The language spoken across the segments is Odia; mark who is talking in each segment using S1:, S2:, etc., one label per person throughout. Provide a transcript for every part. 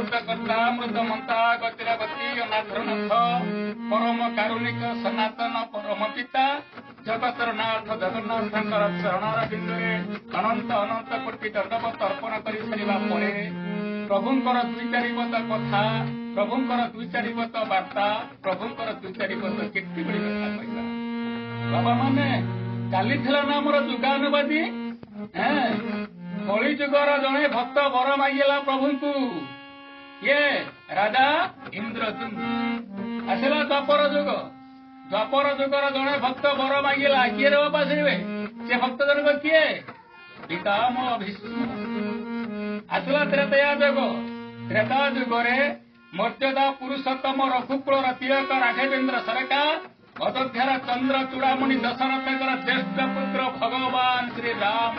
S1: अमृतकर्ता मृतमंता गतिरगति अनाथरनाथ परम कारुणिक सनातन परम पिता जगतर नाथ जगन्नाथ चरणार बिंदुरे अनंत अनंत कोटि दंडवत अर्पण कर सारा पर प्रभुंकर दुई चारिपद कथा प्रभुंकर दुई चारिपद वार्ता प्रभुंकर दुई चारिपद केते बड़ी कथा कहवा बाबा माने काली थिला ना मोर जुगानुवादी कली जुगर जड़े भक्त बर मागिला प्रभु को ये राजा इंद्रदुम्न आसला द्वापर जुगर जड़े भक्त बर मागिला किए रे बापा से भक्त जनक किए पितामह भीष्म आसला त्रेता जुगरे मर्यादा पुरुषोत्तम रघुकुल तिलक राघवेन्द्र सरकार अयोध्यार चंद्र चूड़ामणि दशरथ ज्येष्ठ पुत्र भगवान श्री राम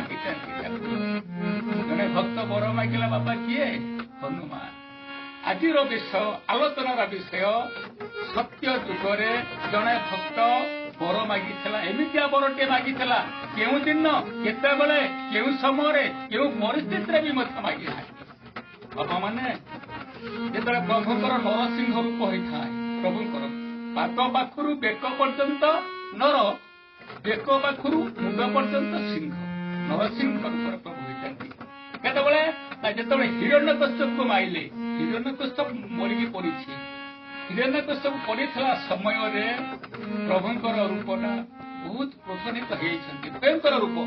S1: जड़े भक्त बर मागिला बापा किए हनुमान आज विषय आलोचनार विषय सत्य जुगरे जड़े भक्त बर मागिला एमतिया बरटे मागिला केउ दिन केतबेले केउ समय केउ परिस्थिति भी मत मागिला बापा माने जेतबेले प्रभुंकर नरसिंह रूप होता है प्रभुंकर पाद पाखु बेक पर्यंत नर बेक पाखु मुंड पर्यंत सिंह नरसिंह रूप प्रभु होता केतबेले जेतबेले हिरण्यकश्यप को माइले हिरण्यकश्यप मरिकी पड़ी हिरण्यकश्यप पड़ता समय प्रभुंकर रूपटा बहुत प्रसन्नित होती भयंकर रूप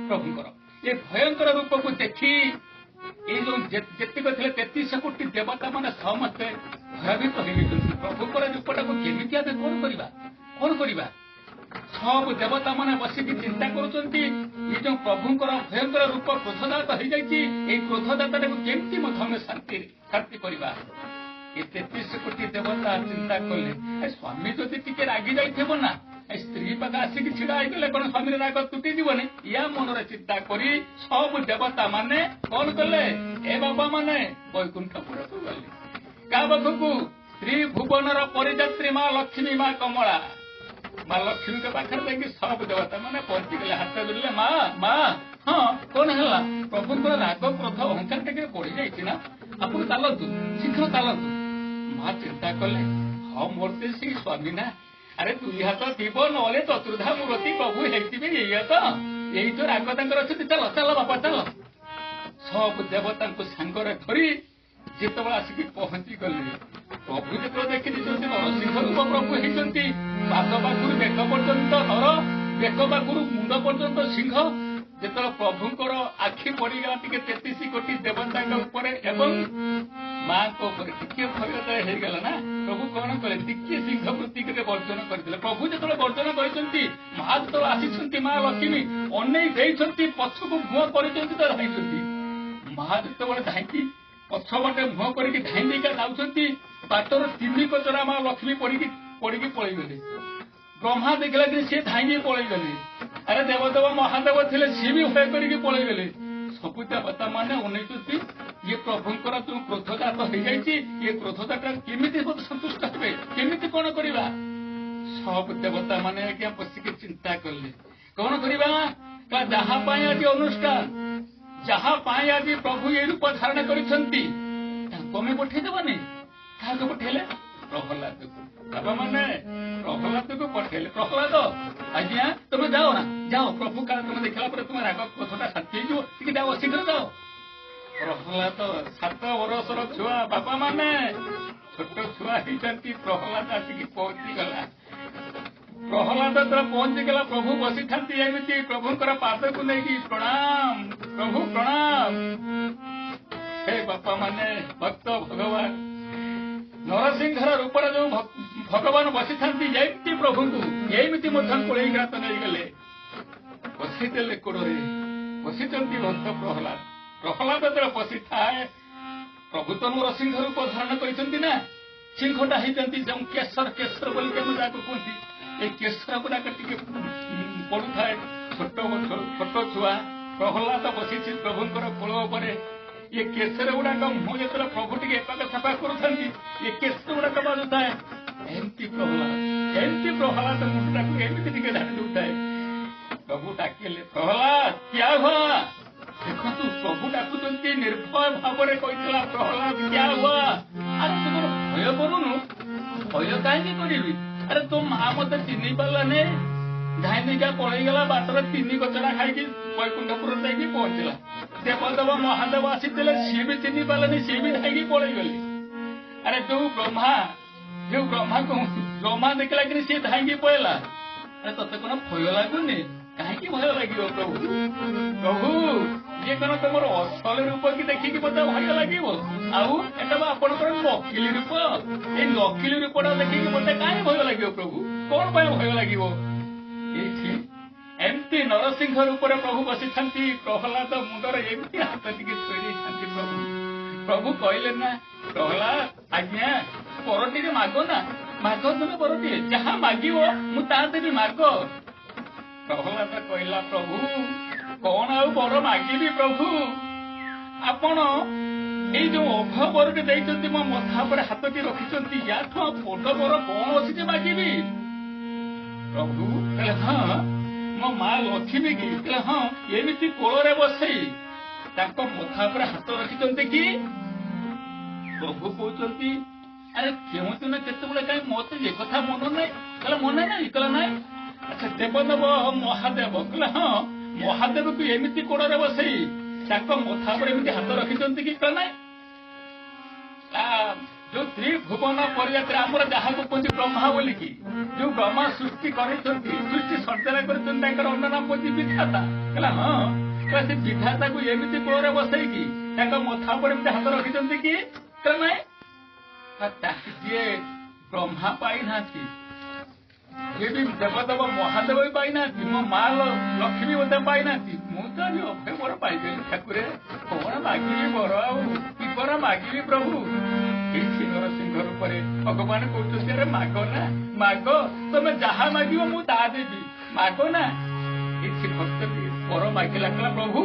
S1: प्रभुंकर ये भयंकर रूप को देखी ये जो जेतिक थे 33 कोटी देवता माने समस्ते भयभीत हो प्रभुंकर रूपटा को केमिति आमे कौन करवा सब देवता माने बसिकी चिंता करुचंती ये जो प्रभुंकर भयंकर रूप क्रोधदात हो जाइए क्रोधदाता को केमती हमें शांति करवा ये 33 कोटी देवता चिंता कले स्वामी जदि टिके रागी जाइथिबो ना स्त्री पाख आसिक छिड़ा होगले कौन स्वामी राग तुटी जीवनी या मन चिंता करी सब देवता माने कौन कले ए बाबा माने वैकुंठपुर को गले का पाखकू श्री भुवनर परिजात्री माँ लक्ष्मी माँ कमला माँ लक्ष्मी के पाखे सब देवता माने पहुंचीगले हाथ जोड़े माँ हाँ कौन है प्रभुंर राग क्रोध अहंकार टे बढ़ी जाइए आपको चलतु शीघ्र चलतु माँ चिंता कले हाँ मोर से स्वामी ना अरे दुई हाथ थी ना चतुर्धा मूर्ति प्रभु होती ये तो यही तो राग अच्छे चल चल बापा चल सब देवता सांगरे धरी जिते आसिक पहुंची गले प्रभु जो देखी नरसिंह रूप प्रभु होती पाद पाखु बेक पर्यंत नर बेक पाखु मुंड पर्यंत सिंह जिते प्रभुंर आखि पड़गला टे 33 कोटी देवता माँ को टिके भय होगला ना प्रभु कौन कले टिके सिंह वृत्ति वर्जन करते प्रभु जो वर्जन कर माँ जो आसी माँ लक्ष्मी अनै पछक मुह कर माँ जो धाई पछपटे मुह कर धाई जाऊँगी बाटर 3 कचरा माँ लक्ष्मी पड़ी पलैगले ब्रह्मा देखला कि सी धाई पलैगले अरे देवदेव महादेव थे सी भी भय करके पलैगले सबु देवता माने अनै ये प्रभुंकर जो क्रोधजात हो जाइए ये क्रोधजात केमी संतुष्ट हे केमी कौन करवा सब देवता माने क्या बसिक चिंता कले कौन करवा जहाँ आज अनुष्ठान जहाँ आज प्रभु ये रूप धारण करें पठेदेवनी क्या पठेले प्रहलाद को बाबा माने प्रहलाद को पठेले प्रहलाद आज्ञा तुम जाओ ना जाओ प्रभु का तुम देखला तुम राग क्रोधटा शांति हो जाओ शीघ्र जाओ प्रहलाद 7 वर्षर छुआ बापा माने छोट छुआ होती प्रहलाद आसिक पहुंची गला प्रहलाद जो पहुंची गला प्रभु बसी था प्रभुंर पाद को लेकिन प्रणाम प्रभु प्रणाम हे बापा माने भक्त भगवान नरसिंहर रूपर जो भगवान बसी था प्रभु को एमती कोड़ात नहीं गले बसीदे कोड़े बसी भक्त प्रहलाद प्रहलाद जो बसी थाए प्रभु तो नरसिंह रूप धारण कर सिंहटा होती केसर केसर बोल कहती ये केसर गुड़ाक पड़ू थाए छोट छुआ प्रहलाद बसी प्रभुंर कोल ये केसर गुड़ाक मुझे जो प्रभु टे एपाक सेपा कर ये केसर गुड़ाक बाजू थाए एमती प्रहलाद मुंडा को एमती धाड़ी दूसरे प्रभु डाकिले प्रहलाद क्या हुआ देखु प्रभु डाकुंट निर्भय भाव में कहला प्रहलाद क्या हुआ ଭୟ କାହିଁକି କରିବି? ଆରେ ତୋ ମା ମତେ ଚିହ୍ନି ପାରିଲାନି, ଧାଇନିକା ପଳେଇଗଲା, ବାଟରେ 3 କଚଡା ଖାଇକି ବୈକୁଣ୍ଠପୁର ଯାଇକି ପହଞ୍ଚିଲା। ଦେବଦେବ ମହାଦେବ ଆସିଥିଲେ, ସିଏ ବି ଚିହ୍ନି ପାରିଲାନି, ସିଏ ବି ଧାଇକି ପଳେଇଗଲେ। ଆରେ ଯୋଉ ବ୍ରହ୍ମାକୁ ବ୍ରହ୍ମା ଦେଖିଲା କି ସିଏ ଧାଇକି ପଳେଇଲା। ଆରେ ତତେ କଣ ଭୟ ଲାଗୁନି? କାହିଁକି ଭୟ ଲାଗିବ ପ୍ରଭୁ? ପ୍ରଭୁ ଇଏ କଣ ତମର ଅସଲ ରୂପ କି ଦେଖିକି ମତେ ଭୟ ଲାଗିବ? ଆଉ ଏଟା ବା ଆପଣଙ୍କର ନକଲି ରୂପ। ଏଇ ନକଲି ରୂପଟା ଦେଖିକି ମତେ କାହିଁ ଭୟ ଲାଗିବ ପ୍ରଭୁ? କଣ ପାଇଁ ଭୟ ଲାଗିବ? ଏଇଠି ଏମିତି ନରସିଂହ ରୂପରେ ପ୍ରଭୁ ବସିଥାନ୍ତି, ପ୍ରହ୍ଲାଦ ମୁଣ୍ଡରେ ଏମିତି ହାତ ଟିକେ ଥୋଇ ଦେଇଥାନ୍ତି। ପ୍ରଭୁ କହିଲେ ନା, ପ୍ରହ୍ଲାଦ ଆଜ୍ଞା ବରଟିରେ ମାଗ ନା, ମାଗ ତମେ ବରଟିଏ, ଯାହା ମାଗିବ ମୁଁ ତାହା ଦେବି, ମାଗ। ପ୍ରହ୍ଲାଦ କହିଲା, ପ୍ରଭୁ କଣ ଆଉ ବର ମାଗିବି ପ୍ରଭୁ? ଆପଣ ଏଇ ଯୋଉ ଅଭୟ ବରଟି ଦେଇଛନ୍ତି, ମୋ ମଥା ଉପରେ ହାତଟି ରଖିଛନ୍ତି, ୟାଠୁ ଆଉ ବଡ ବର କଣ ଅଛି ଯେ ମାଗିବି? ପ୍ରଭୁ କହିଲେ, ହଁ ମୋ ମା ଲକ୍ଷ୍ମୀ କି? କହିଲେ, ହଁ ଏମିତି କୋଳରେ ବସେଇ ତାଙ୍କ ମଥା ଉପରେ ହାତ ରଖିଛନ୍ତି କି? ପ୍ରଭୁ କହୁଛନ୍ତି, ଆରେ କେଉଁଦିନ କେତେବେଳେ କାହିଁ ମତେ ଏ କଥା ମନେ ନାହିଁ। କହିଲେ, ମନେ ନାହିଁ? କହିଲେ, ନାଇଁ। ଆଚ୍ଛା ଦେବଦେବ ମହାଦେବ? କହିଲେ, ହଁ ମହାଦେବକୁ ଏମିତି କୋଳରେ ବସେଇ ତାଙ୍କ ମଥା ଉପରେ ଏମିତି ହାତ ରଖିଛନ୍ତି କି? କହିଲେ, ନାଇଁ। ଯୋଉ ତ୍ରିଭୁବନ ପରିଯାତ୍ରା ଆମର ଯାହାକୁ କୁହନ୍ତି ବ୍ରହ୍ମା ବୋଲିକି, ଯୋଉ ବ୍ରହ୍ମା ସୃଷ୍ଟି କରିଛନ୍ତି, ସୃଷ୍ଟି ସର୍ଜନା କରିଛନ୍ତି, ତାଙ୍କର ଅନ୍ୟ ନାମ ହଉଛି ବିଧାତା। କହିଲା, ହଁ। ସେ ବିଧାତାକୁ ଏମିତି କୋଳରେ ବସେଇକି ତାଙ୍କ ମଥା ଉପରେ ଏମିତି ହାତ ରଖିଛନ୍ତି କି? କହିଲେ, ନାଇଁ। ଯିଏ ବ୍ରହ୍ମା ପାଇନାହାନ୍ତି, ଯିଏ ବି ଦେବଦେବ ମହାଦେବ ବି ପାଇନାହାନ୍ତି, ମୋ ମା ଲକ୍ଷ୍ମୀ ମଧ୍ୟ ପାଇନାହାନ୍ତି, ମୁଁ ତ ଆଜି ଅଭୟ ବର ପାଇଗଲି। ଠାକୁରେ କଣ ମାଗିବି ବର? ଆଉ କି ବର ମାଗିବି ପ୍ରଭୁ? ଏଇଠି ନରସିଂହ ରୂପରେ ଭଗବାନ କହୁଛନ୍ତି, ଆରେ ମାଗ ନା, ମାଗ, ତମେ ଯାହା ମାଗିବ ମୁଁ ତାହା ଦେବି, ମାଗ ନା। ଏଇଠି ଭକ୍ତଟି ବର ମାଗିଲା, କହିଲା, ପ୍ରଭୁ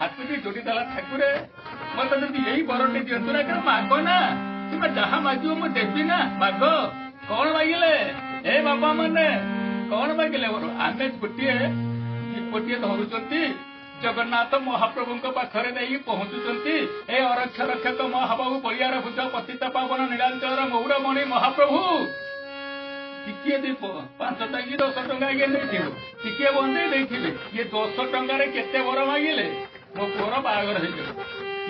S1: ହାତଟି ଯୋଡି ଦେଲା, ଠାକୁରେ ମତେ ଯଦି ଏଇ ବରଟି ଦିଅନ୍ତୁ ନା, କହିଲା, ମାଗ ନା, ତୁମେ ଯାହା ମାଗିବ ମୁଁ ଦେବି ନା, ମାଗ। କଣ ମାଗିଲେ ଏ ବାପା ମାନେ? କଣ ମାଗିଲେ ବର? ଆମେ ଗୋଟିଏ ଦୀପଟିଏ ଧରୁଛନ୍ତି, ଜଗନ୍ନାଥ ମହାପ୍ରଭୁଙ୍କ ପାଖରେ ନେଇକି ପହଞ୍ଚୁଛନ୍ତି, ଏ ଅରକ୍ଷ ରକ୍ଷକ ମହାବାହୁ ବଳିଆର ଭୁଜ ପତିତ ପାବନ ନୀଳାଞ୍ଚଳର ମୌରମଣି ମହାପ୍ରଭୁ ଟିକିଏ ଦୀପ 5 ଟଙ୍କା କି 10 ଟଙ୍କା ଇଏ ନେଇଥିବ, ଟିକିଏ ବନ୍ଦେଇ ଦେଇଥିବେ। ଇଏ 10 ଟଙ୍କାରେ କେତେ ବର ମାଗିଲେ? ମୋ ପୁଅର ବାହାଘର ହେଇଯାଉ,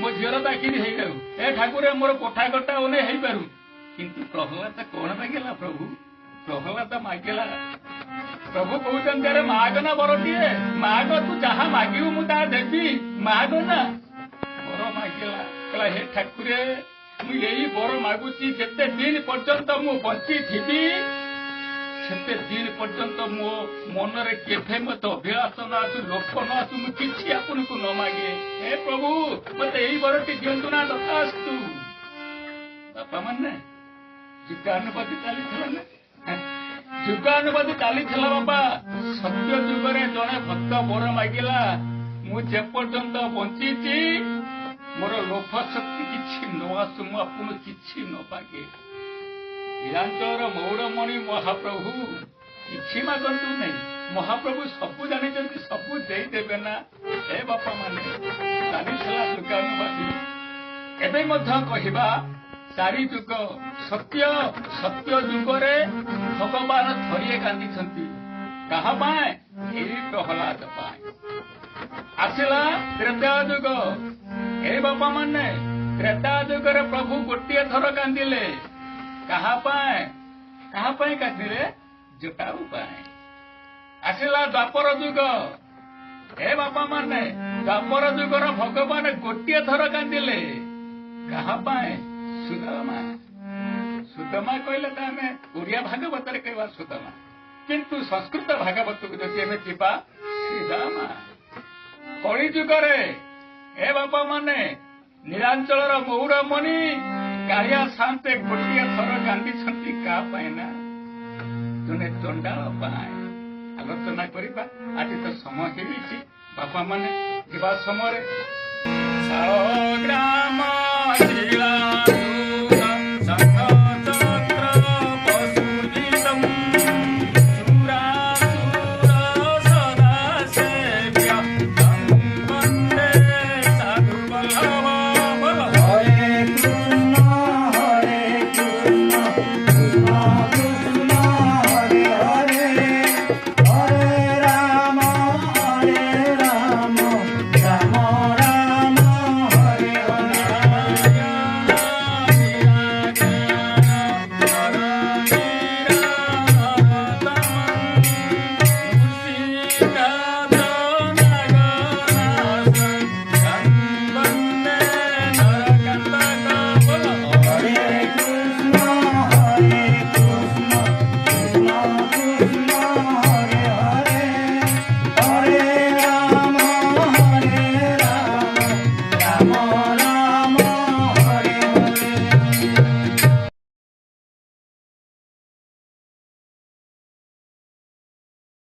S1: ମୋ ଝିଅର ଚାକିରି ହେଇଯାଉ, ଏ ଠାକୁରେ ମୋର କୋଠା କଟା ଓନେ ହେଇପାରୁ। କିନ୍ତୁ ପ୍ରହ୍ଲାଦ କଣ ମାଗିଲା ପ୍ରଭୁ? ପ୍ରହ୍ଲାଦ ମାଗିଲା, ପ୍ରଭୁ କହୁଛନ୍ତି, ଆରେ ମାଗ ନା ବରଟିଏ, ମାଗ, ତୁ ଯାହା ମାଗିବୁ ମୁଁ ତାହା ଦେବି, ମାଗ ନା। ବର ମାଗିଲା, କହିଲା, ହେ ଠାକୁରେ ମୁଁ ଏଇ ବର ମାଗୁଛି, ଯେତେ ଦିନ ପର୍ଯ୍ୟନ୍ତ ମୁଁ ବଞ୍ଚିଥିବି ସେତେ ଦିନ ପର୍ଯ୍ୟନ୍ତ ମୋ ମନରେ କେବେ ମତେ ଅଭିଳାଷ ନ ଆସୁ, ଲୋକ ନ ଆସୁ, ମୁଁ କିଛି ଆପଣଙ୍କୁ ନ ମାଗେ। ହେ ପ୍ରଭୁ ମତେ ଏଇ ବରଟି ଦିଅନ୍ତୁ ନା, ତଥାସ୍ତୁ। ବାପା ମାନେ ଯୁଗାନୁବାଦୀ ଚାଲିଥିଲା ନା, ଯୁଗାନୁବାଦୀ ଚାଲିଥିଲା ବାପା। ସତ୍ୟ ଯୁଗରେ ଜଣେ ଭକ୍ତ ବର ମାଗିଲା, ମୁଁ ଯେପର୍ଯ୍ୟନ୍ତ ବଞ୍ଚିଛି ମୋର ଲୋଭ ଶକ୍ତି କିଛି ନ ଆସୁ, ମୁଁ ଆପଣଙ୍କୁ କିଛି ନ ମାଗେ। ନୀଳାଞ୍ଚଳର ମୌରମଣି ମହାପ୍ରଭୁ କିଛି ମାଗନ୍ତୁ ନାହିଁ, ମହାପ୍ରଭୁ ସବୁ ଜାଣିଛନ୍ତି, ସବୁ ଦେଇଦେବେ ନା। ଏ ବାପା ମାନେ ଚାଲିଥିଲା ଯୁଗାନୁବାଦୀ। ଏବେ ମଧ୍ୟ କହିବା, 4 ଯୁଗ ସତ୍ୟ ଯୁଗରେ ଭଗବାନ ଥରିଏ କାନ୍ଦିଛନ୍ତି। କାହା ପାଇଁ? ଏଇ ପ୍ରହ୍ଲାଦ ପାଇଁ। ଆସିଲା ତ୍ରେତୟା ଯୁଗ। ଏ ବାପା ମାନେ ତ୍ରେତୟା ଯୁଗରେ ପ୍ରଭୁ ଗୋଟିଏ ଥର କାନ୍ଦିଲେ। କାହା ପାଇଁ? କାହା ପାଇଁ କାନ୍ଦିଲେ? ଜଟାୟୁ ପାଇଁ। ଆସିଲା ଦ୍ୱାପର ଯୁଗ। ଏ ବାପା ମାନେ ଦ୍ୱାପର ଯୁଗର ଭଗବାନ ଗୋଟିଏ ଥର କାନ୍ଦିଲେ। କାହା ପାଇଁ? ସୁଦାମା। ସୁଦାମା କହିଲେ ତ ଆମେ ଓଡ଼ିଆ ଭାଗବତରେ କହିବା ସୁଦାମା, କିନ୍ତୁ ସଂସ୍କୃତ ଭାଗବତକୁ ଯଦି ଆମେ ଯିବା ଶ୍ରୀଦାମା। କଳି ଯୁଗରେ ଏ ବାପା ମାନେ ନୀଳାଞ୍ଚଳର ମୌରମଣି କାଳିଆ ସାନ୍ତେ ଗୋଟିଏ ଥର କାନ୍ଦିଛନ୍ତି। କାହା ପାଇଁ ନା? ଜଣେ ଚଣ୍ଡାଳ ପାଇଁ। ଆଲୋଚନା କରିବା, ଆଜି ତ ସମୟ ହେଇଯାଇଛି। ବାପା ମାନେ ଯିବା ସମୟରେ ଶାଳ ଗ୍ରାମ